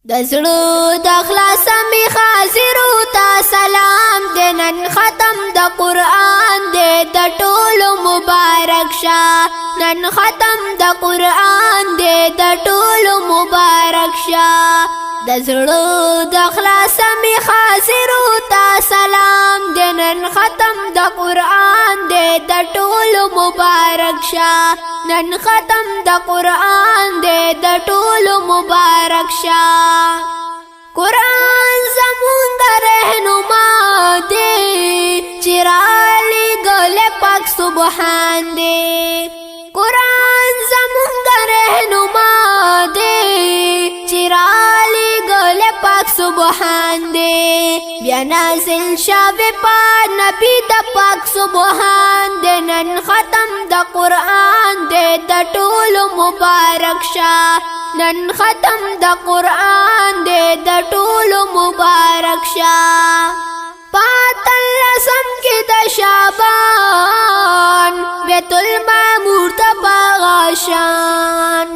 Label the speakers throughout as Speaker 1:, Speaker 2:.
Speaker 1: دزړو د اخلاص می حاضرو تا سلام دې نن ختم د قران دې د ټولو مبارک شه نن ختم د قران دې د ټولو مبارک شه دزړو د اخلاص می حاضرو تا سلام دې نن ختم د قران دې د ټولو مبارک شه نن ختم د قران دې د ټولو مبارک شه قرآن زمون د رهنما دې چرالی ګل پاک سبحان دې قرآن زمون د رهنما دې چرالی ګل پاک سبحان دې بیا نازل شوه په نبی د پاک سبحان دې نن ختم د قرآن دې د ټولو مبارک شه نن ختم د قرآن دې د ټولو مبارک شه پاتل رسم کې د شعبان بیت المعمور ته باغشان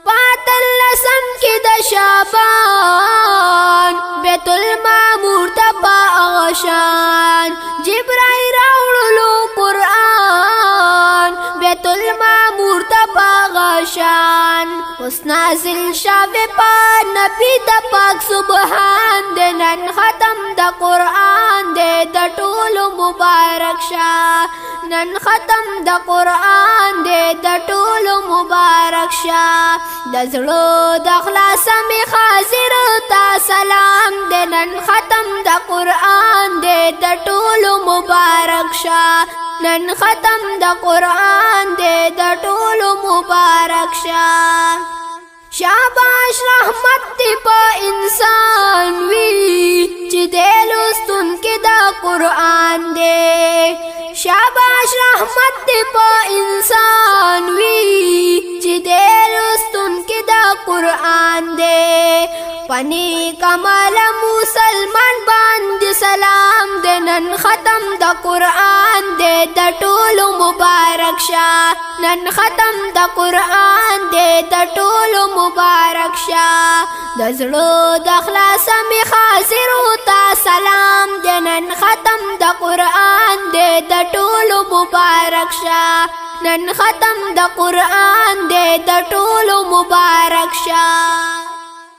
Speaker 1: پاتل رسم کې د شعبان بیت المعمور ته باغشان جبرائیل راوړلو قرآن بیت المعمور ته باغشان اوس نازل شوه په نبی د پاک سبحان دې نن ختم د قرآن دې د ټولو مبارک شه نن ختم د قرآن دې د ټولو مبارک شه د زړه د اخلاص می حاضر تا سلام دې نن ختم د قرآن دې د ټولو مبارک شه نن ختم د قرآن دې د ټولو مبارک شه شاباش رحمت دی په انسان وی چې دې لوستون کې د قرآن دې شاباش رحمت دی په انسان وی چې دې لوستون کې د قرآن دې پنی کمال مسلمان باندې سلام دې نن ختم د قرآن دې د ټولو مبارک شه نن ختم د قرآن دې د ټولو مبارک شه د زړه د اخلاص می حاضر تا سلام دې نن ختم د قرآن دې د ټولو مبارک شه نن ختم د قرآن دې د ټولو مبارک شه